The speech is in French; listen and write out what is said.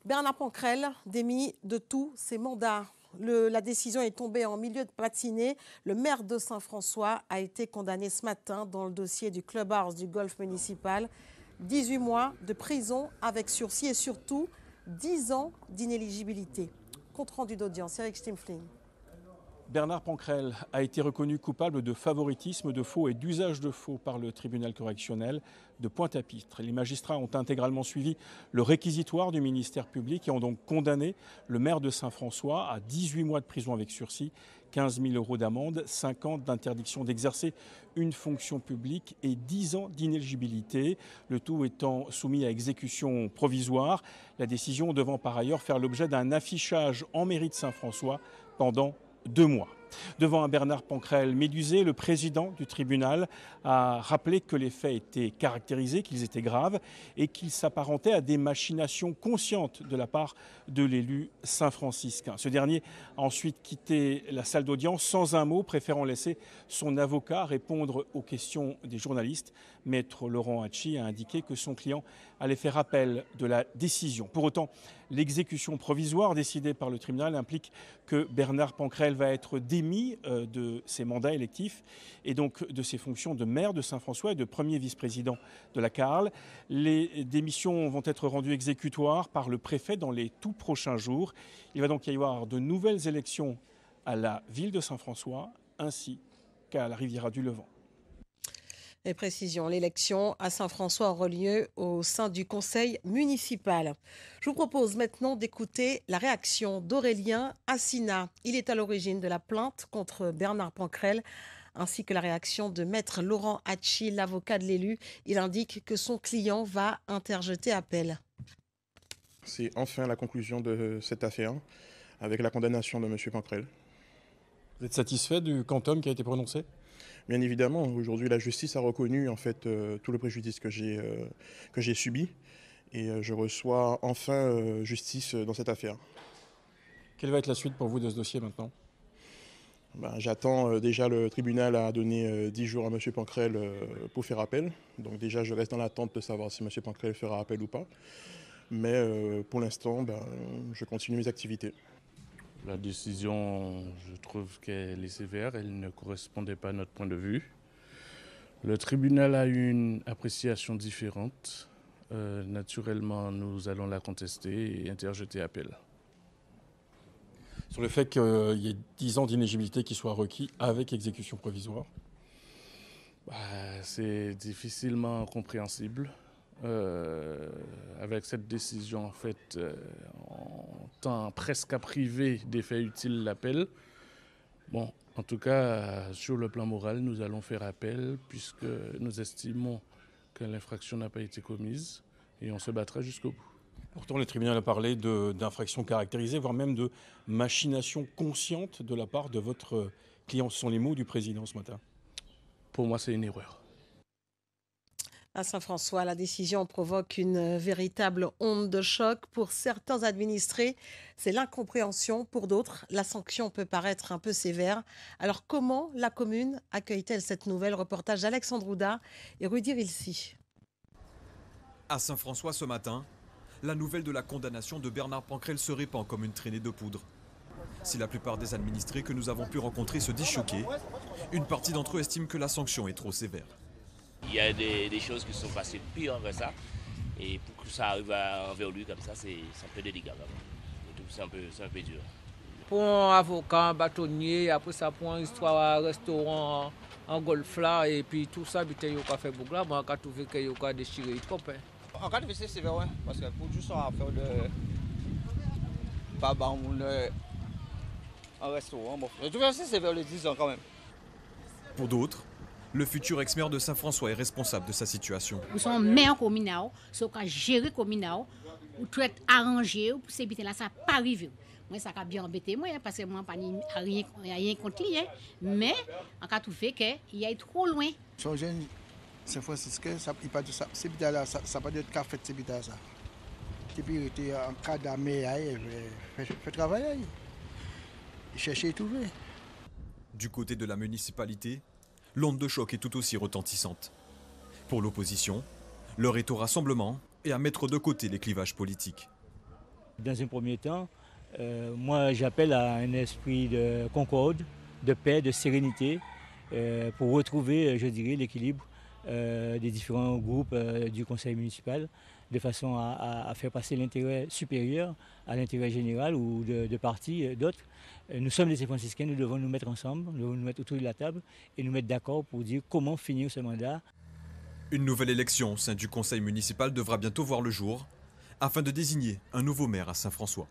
Bernard Pancrel, démis de tous ses mandats. La décision est tombée en milieu de matinée. Le maire de Saint-François a été condamné ce matin dans le dossier du clubhouse du golf municipal. 18 mois de prison avec sursis et surtout 10 ans d'inéligibilité. Compte rendu d'audience, Eric Stimfling. Bernard Pancrel a été reconnu coupable de favoritisme, de faux et d'usage de faux par le tribunal correctionnel de Pointe-à-Pitre. Les magistrats ont intégralement suivi le réquisitoire du ministère public et ont donc condamné le maire de Saint-François à 18 mois de prison avec sursis, 15 000 € d'amende, 5 ans d'interdiction d'exercer une fonction publique et 10 ans d'inéligibilité, le tout étant soumis à exécution provisoire. La décision devant par ailleurs faire l'objet d'un affichage en mairie de Saint-François pendant 2 mois. Devant un Bernard Pancrel médusé, le président du tribunal a rappelé que les faits étaient caractérisés, qu'ils étaient graves et qu'ils s'apparentaient à des machinations conscientes de la part de l'élu saint-franciscain. Ce dernier a ensuite quitté la salle d'audience sans un mot, préférant laisser son avocat répondre aux questions des journalistes. Maître Laurent Hatchi a indiqué que son client allait faire appel de la décision. Pour autant, l'exécution provisoire décidée par le tribunal implique que Bernard Pancrel va être démis de ses mandats électifs et donc de ses fonctions de maire de Saint-François et de premier vice-président de la CARL. Les démissions vont être rendues exécutoires par le préfet dans les tout prochains jours. Il va donc y avoir de nouvelles élections à la ville de Saint-François ainsi qu'à la Riviera du Levant. Et précision, l'élection à Saint-François aura lieu au sein du conseil municipal. Je vous propose maintenant d'écouter la réaction d'Aurélien Assina. Il est à l'origine de la plainte contre Bernard Pancrel, ainsi que la réaction de maître Laurent Hatchi, l'avocat de l'élu. Il indique que son client va interjeter appel. C'est enfin la conclusion de cette affaire, avec la condamnation de M. Pancrel. Vous êtes satisfait du quantum qui a été prononcé ? Bien évidemment, aujourd'hui, la justice a reconnu en fait tout le préjudice que j'ai subi et je reçois enfin justice dans cette affaire. Quelle va être la suite pour vous de ce dossier maintenant ? J'attends déjà, le tribunal a donné 10 jours à M. Pancrel pour faire appel. Donc déjà, je reste dans l'attente de savoir si M. Pancrel fera appel ou pas. Mais pour l'instant, je continue mes activités. La décision, je trouve qu'elle est sévère, elle ne correspondait pas à notre point de vue. Le tribunal a eu une appréciation différente. Naturellement, nous allons la contester et interjeter appel. Sur le fait qu'il y ait 10 ans d'inéligibilité qui soient requis avec exécution provisoire ? C'est difficilement compréhensible. Avec cette décision, en fait, on tend presque à priver des faits utiles l'appel. Bon, en tout cas, sur le plan moral, nous allons faire appel puisque nous estimons que l'infraction n'a pas été commise et on se battra jusqu'au bout. Pourtant, le tribunal a parlé d'infraction caractérisée, voire même de machination consciente de la part de votre client. Ce sont les mots du président ce matin. Pour moi, c'est une erreur. À Saint-François, la décision provoque une véritable onde de choc. Pour certains administrés, c'est l'incompréhension. Pour d'autres, la sanction peut paraître un peu sévère. Alors comment la commune accueille-t-elle cette nouvelle ? Reportage d'Alexandre Ouda et Rudy Rilsi. À Saint-François ce matin, la nouvelle de la condamnation de Bernard Pancrel se répand comme une traînée de poudre. Si la plupart des administrés que nous avons pu rencontrer se disent choqués, une partie d'entre eux estime que la sanction est trop sévère. Il y a des choses qui sont passées pire envers ça. Et pour que ça arrive envers lui comme ça, c'est un peu délicat. C'est un peu dur. Pour un avocat, un bâtonnier, après ça pour une histoire, un restaurant, en golf là, et puis tout ça, il y a fait beaucoup là, moi, quand tu veux qu'il y a déchiré les copains. En cas de c'est sévère, ouais, parce que pour juste en faire de. Pas un restaurant, bon. Je trouve que c'est sévère les 10 ans quand même. Pour d'autres, le futur ex-maire de Saint-François est responsable de sa situation. Nous sommes maire communal, ce qu'on gère communal, ou tout être arrangé pour ces là ça pas arrivé. Moi ça a bien embêté moi parce que moi pas rien contre lui, mais en cas tout fait que il est trop loin. Son jeune Saint-Franciscain, ça il pas de ça, c'est là ça pas de café c'est bidà ça. Depuis était en cas d'amé fait travailler. Il cherchait trouver. Du côté de la municipalité, l'onde de choc est tout aussi retentissante. Pour l'opposition, l'heure est au rassemblement et à mettre de côté les clivages politiques. Dans un premier temps, moi j'appelle à un esprit de concorde, de paix, de sérénité, pour retrouver, je dirais, l'équilibre des différents groupes du conseil municipal, de façon à faire passer l'intérêt supérieur à l'intérêt général ou de partis d'autres. Nous sommes des franciscains, nous devons nous mettre ensemble, nous devons nous mettre autour de la table et nous mettre d'accord pour dire comment finir ce mandat. Une nouvelle élection au sein du conseil municipal devra bientôt voir le jour afin de désigner un nouveau maire à Saint-François.